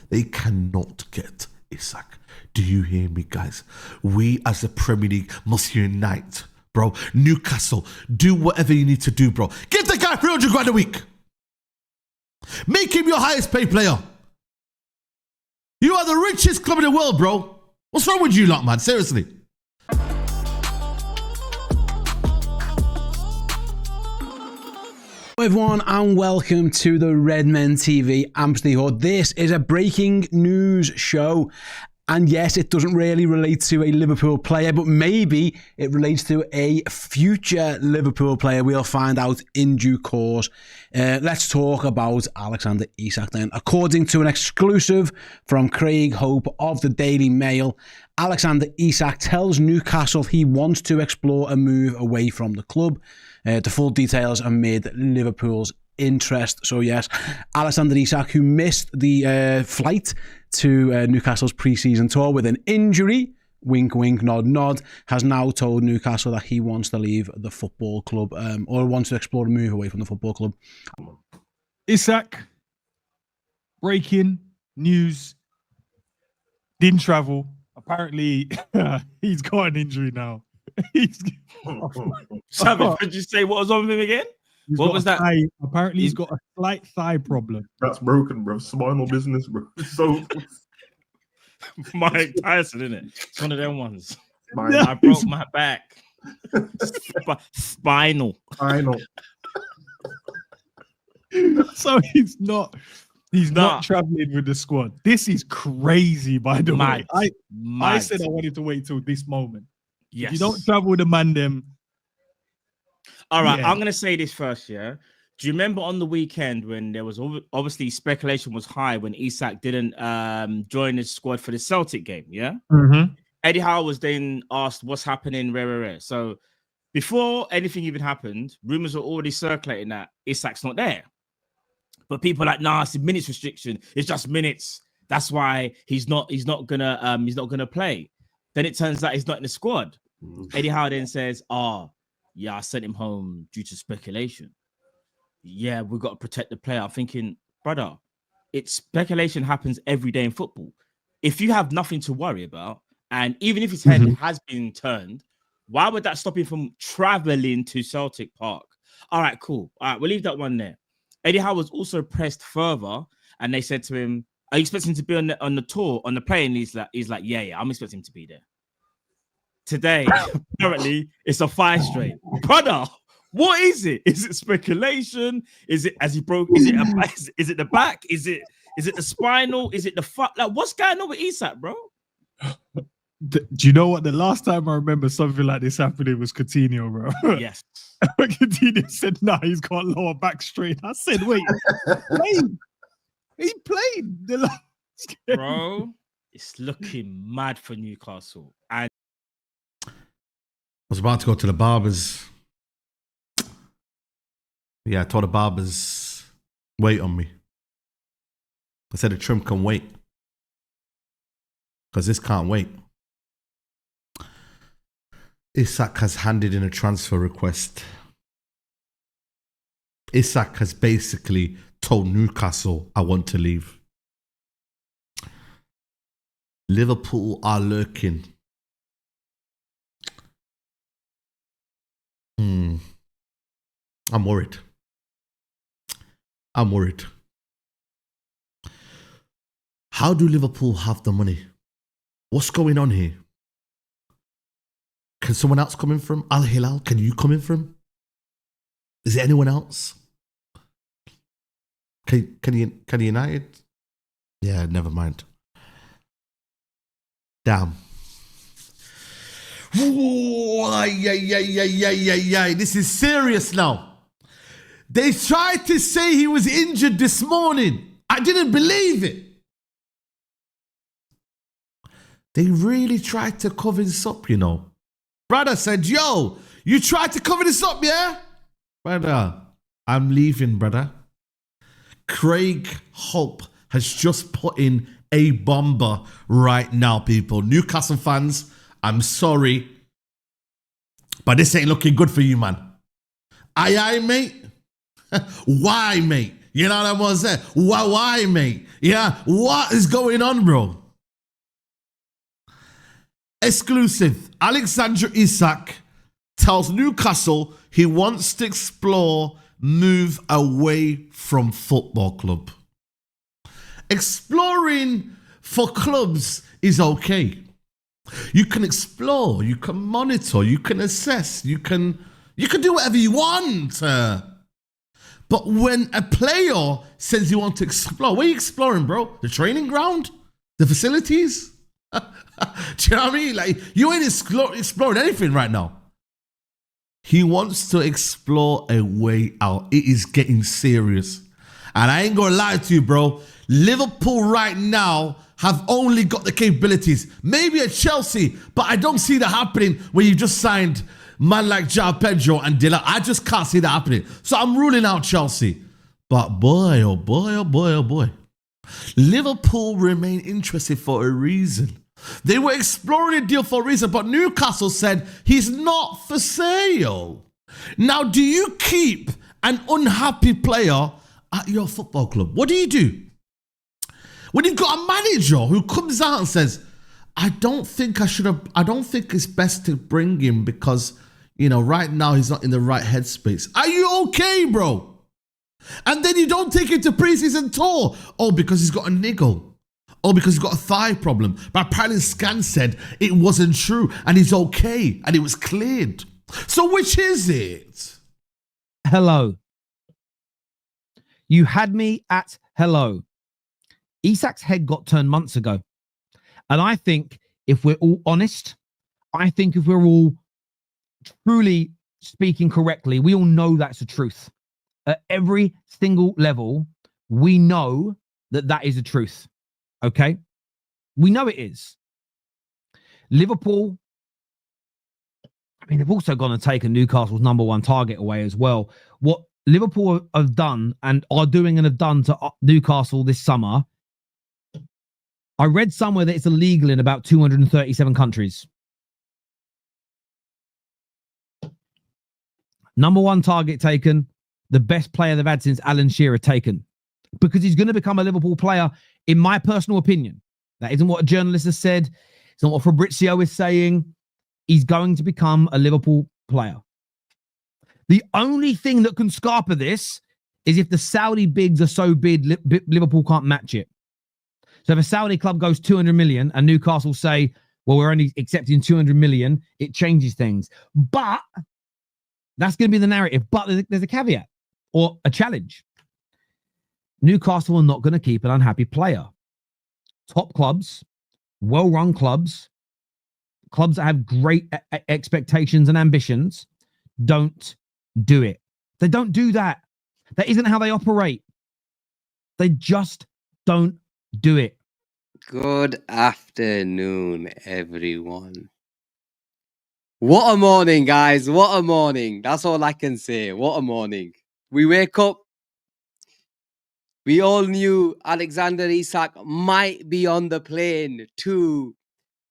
They cannot get Isak. Do you hear me, guys? We as the Premier League must unite, bro. Newcastle, do whatever you need to do, bro. Give the guy 300 grand a week. Make him your highest paid player. You are the richest club in the world, bro. What's wrong with you lot, man? Seriously. Hello everyone and welcome to the Redmen TV Amsterdam. This is a breaking news show, and yes, it doesn't really relate to a Liverpool player, but maybe it relates to a future Liverpool player. We'll find out in due course. Let's talk about Alexander Isak then. According to an exclusive from Craig Hope of the Daily Mail, Alexander Isak tells Newcastle he wants to explore a move away from the club. The full details amid Liverpool's interest. So yes, Alexander Isak, who missed the flight to Newcastle's pre-season tour with an injury, wink wink nod nod, has now told Newcastle that he wants to leave the football club, or wants to explore a move away from the football club. Isak, breaking news, didn't travel. Apparently, he's got an injury now. Savage, did you say what was on with him again? What was that? Apparently, he's got a slight thigh problem. That's broken, bro. Spinal business, bro. So Mike Tyson, isn't it? It's one of them ones. Spinal. I broke my back. Spinal. So he's not traveling with the squad. This is crazy, by the way. I said I wanted to wait till this moment. Yes. If you don't travel with the man, them. All right, Yeah. I'm going to say this first, yeah? Do you remember on the weekend when there was obviously speculation was high when Isak didn't join the squad for the Celtic game, yeah? Mm-hmm. Eddie Howe was then asked what's happening, rare. So before anything even happened, rumors were already circulating that Isak's not there. But people are like, nah, it's a minutes restriction. It's just minutes. That's why he's not gonna play. Then it turns out he's not in the squad. Eddie Howe then says, yeah, I sent him home due to speculation. Yeah, we've got to protect the player. I'm thinking, brother, speculation happens every day in football. If you have nothing to worry about, and even if his head has been turned, why would that stop him from traveling to Celtic Park? All right, cool. All right, we'll leave that one there. Eddie Howe was also pressed further, and they said to him, are you expecting to be on the tour, on the plane? He's like, yeah, I'm expecting to be there. Today, apparently, it's a 5 straight. Brother, what is it? Is it speculation? Is it as he broke? Is it the back? Is it the spinal? Is it the fuck? Like, what's going on with Isak, bro? Do you know what? The last time I remember something like this happening was Coutinho, bro. Yes. Coutinho said, nah, he's got lower back strain. I said, wait, he played the last game. Bro, it's looking mad for Newcastle. And I was about to go to the barbers. Yeah, I told the barbers, wait on me. I said the trim can wait. Because this can't wait. Isak has handed in a transfer request. Isak has basically told Newcastle, I want to leave. Liverpool are lurking. I'm worried. How do Liverpool have the money? What's going on here? Can someone else come in from Al Hilal? Can you come in from? Is there anyone else? Can United? Yeah, never mind. Damn. Ooh, yeah. This is serious now. They tried to say he was injured this morning. I didn't believe it. They really tried to cover this up, you know. Brother said, yo, you tried to cover this up, yeah? Brother, I'm leaving, brother. Craig Hope has just put in a bomber right now, people. Newcastle fans, I'm sorry, but this ain't looking good for you, man. Aye, mate. Why, mate? You know what I'm gonna say? Why, mate? Yeah, what is going on, bro? Exclusive. Alexander Isak tells Newcastle he wants to explore move away from football club. Exploring for clubs is okay. You can explore, you can monitor, you can assess, you can do whatever you want. But when a player says you want to explore, where are you exploring, bro? The training ground? The facilities? Do you know what I mean? Like, you ain't exploring anything right now. He wants to explore a way out. It is getting serious. And I ain't gonna lie to you, bro. Liverpool right now have only got the capabilities. Maybe at Chelsea, but I don't see that happening when you just signed man like João Pedro and Dilla. I just can't see that happening. So I'm ruling out Chelsea. But boy, oh boy, oh boy, oh boy. Liverpool remain interested for a reason. They were exploring a deal for a reason, but Newcastle said he's not for sale. Now, do you keep an unhappy player at your football club? What do you do? When you've got a manager who comes out and says, I don't think it's best to bring him because, you know, right now he's not in the right headspace. Are you okay, bro? And then you don't take him to preseason tour. Oh, because he's got a niggle. Oh, because he's got a thigh problem. But apparently Scan said it wasn't true and he's okay and it was cleared. So which is it? Hello. You had me at hello. Isak's head got turned months ago. And I think if we're all honest, I think if we're all truly speaking correctly, we all know that's the truth. At every single level, we know that that is the truth. Okay? We know it is. Liverpool, I mean, they've also gone and taken Newcastle's #1 target away as well. What Liverpool have done and are doing and have done to Newcastle this summer, I read somewhere that it's illegal in about 237 countries. #1 target taken, the best player they've had since Alan Shearer taken. Because he's going to become a Liverpool player, in my personal opinion. That isn't what a journalist has said. It's not what Fabrizio is saying. He's going to become a Liverpool player. The only thing that can scarper this is if the Saudi bigs are so big, Liverpool can't match it. So if a Saudi club goes 200 million and Newcastle say, well, we're only accepting 200 million, it changes things. But that's going to be the narrative. But there's a caveat or a challenge. Newcastle are not going to keep an unhappy player. Top clubs, well-run clubs, clubs that have great expectations and ambitions, don't do it. They don't do that. That isn't how they operate. They just don't do it. Good afternoon, everyone. What a morning, guys. What a morning. That's all I can say. What a morning. We wake up. We all knew Alexander Isak might be on the plane to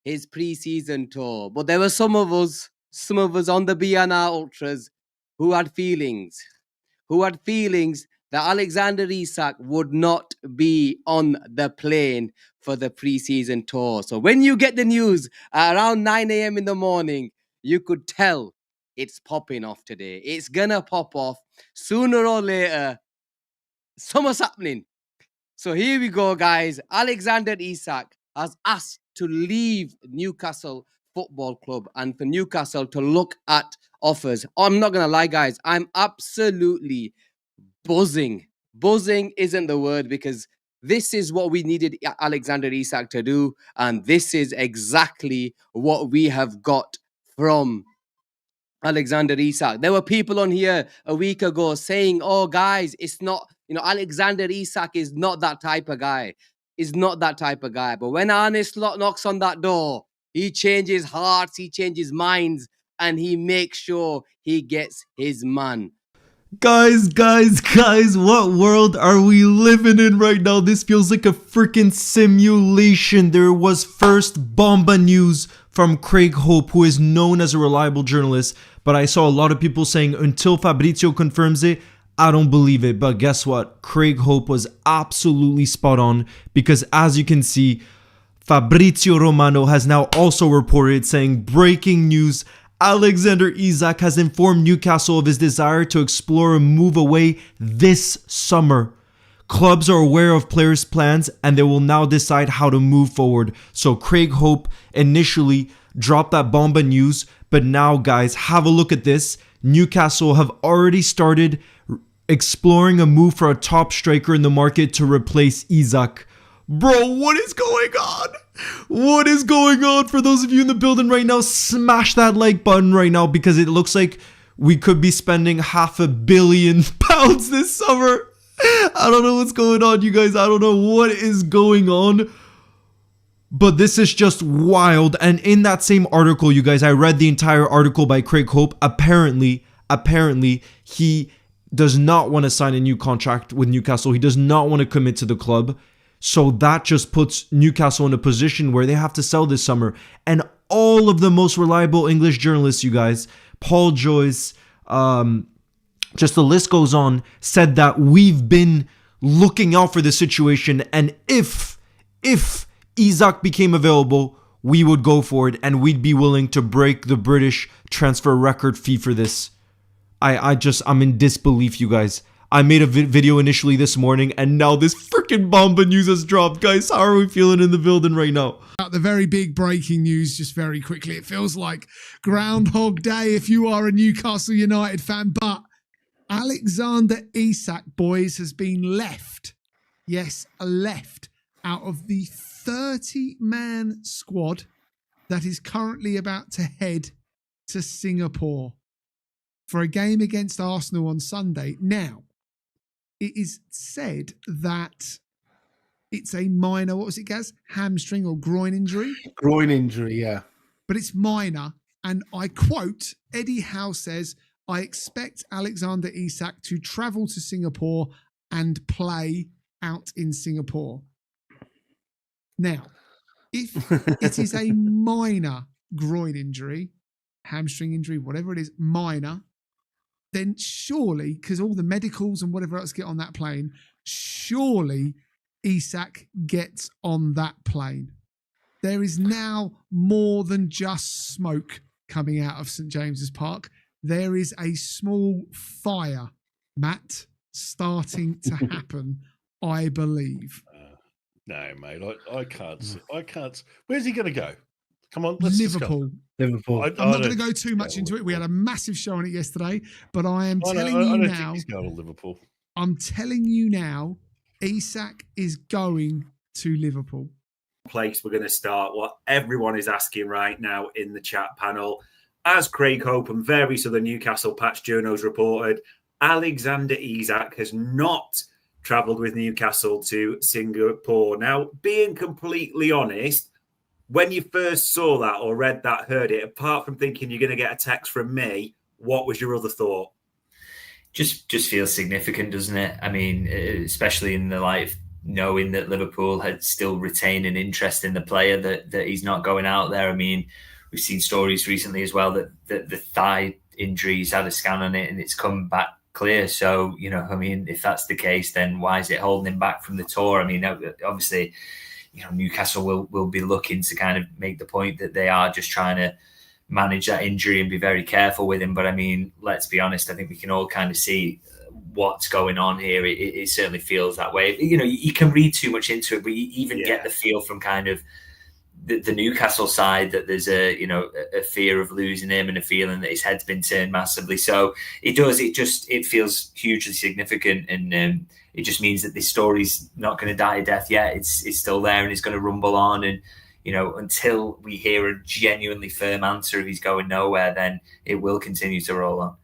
his preseason tour. But there were some of us on the BNR Ultras who had feelings that Alexander Isak would not be on the plane for the preseason tour. So when you get the news at around 9 a.m. in the morning, you could tell it's popping off today. It's gonna pop off sooner or later. Something's happening. So here we go, guys. Alexander Isak has asked to leave Newcastle Football Club and for Newcastle to look at offers. I'm not going to lie, guys. I'm absolutely buzzing. Buzzing isn't the word because this is what we needed Alexander Isak to do. And this is exactly what we have got from Alexander Isak. There were people on here a week ago saying, oh, guys, it's not, Alexander Isak is not that type of guy. Is not that type of guy. But when Arne Slot knocks on that door, he changes hearts, he changes minds, and he makes sure he gets his man. Guys, what world are we living in right now? This feels like a freaking simulation. There was first bomba news from Craig Hope, who is known as a reliable journalist, but I saw a lot of people saying until Fabrizio confirms it, I don't believe it, but guess what? Craig Hope was absolutely spot on, because as you can see, Fabrizio Romano has now also reported saying, breaking news, Alexander Isak has informed Newcastle of his desire to explore a move away this summer. Clubs are aware of players' plans and they will now decide how to move forward. So Craig Hope initially dropped that bomba news, but now guys, have a look at this. Newcastle have already started exploring a move for a top striker in the market to replace Isak. Bro, what is going on? What is going on? For those of you in the building right now, smash that like button right now, because it looks like we could be spending £500 million this summer. I don't know what's going on, you guys. I don't know what is going on. But this is just wild. And in that same article, you guys, I read the entire article by Craig Hope. Apparently, he does not want to sign a new contract with Newcastle. He does not want to commit to the club. So that just puts Newcastle in a position where they have to sell this summer. And all of the most reliable English journalists, you guys, Paul Joyce, just the list goes on, said that we've been looking out for this situation. And if Isak became available, we would go for it. And we'd be willing to break the British transfer record fee for this. I'm in disbelief, you guys. I made a video initially this morning, and now this freaking bomba news has dropped. Guys, how are we feeling in the building right now? The very big breaking news, just very quickly. It feels like Groundhog Day if you are a Newcastle United fan, but Alexander Isak, boys, has been left. Yes, left out of the 30-man squad that is currently about to head to Singapore for a game against Arsenal on Sunday. Now, it is said that it's a minor, what was it, Gaz? Hamstring or groin injury? Groin injury, yeah. But it's minor. And I quote, Eddie Howe says, I expect Alexander Isak to travel to Singapore and play out in Singapore. Now, if it is a minor groin injury, hamstring injury, whatever it is, minor, then surely, because all the medicals and whatever else get on that plane, surely Isak gets on that plane. There is now more than just smoke coming out of St. James's Park. There is a small fire, Matt, starting to happen, I believe. No, mate, I can't. Where's he going to go? Come on, let's Liverpool. Liverpool. I'm not going to go too much into it. We had a massive show on it yesterday, but I am telling you now. Think he's going to Liverpool. I'm telling you now, Isak is going to Liverpool. Place we're going to start what everyone is asking right now in the chat panel. As Craig Hope and various other Newcastle patch journos reported, Alexander Isak has not travelled with Newcastle to Singapore. Now, being completely honest, when you first saw that or read that, heard it, apart from thinking you're going to get a text from me, what was your other thought? Just feels significant, doesn't it? I mean, especially in the light of knowing that Liverpool had still retained an interest in the player, that he's not going out there. I mean, we've seen stories recently as well that the thigh injury, he's had a scan on it and it's come back clear. So, you know, I mean, if that's the case, then why is it holding him back from the tour? I mean, obviously, you know, Newcastle will be looking to kind of make the point that they are just trying to manage that injury and be very careful with him. But I mean, let's be honest, I think we can all kind of see what's going on here. It certainly feels that way. You know, you can read too much into it, but you even get the feel from kind of the Newcastle side that there's a fear of losing him and a feeling that his head's been turned massively. So it feels hugely significant, and it just means that this story's not going to die a death yet. It's still there and it's going to rumble on, and you know, until we hear a genuinely firm answer if he's going nowhere, then it will continue to roll on.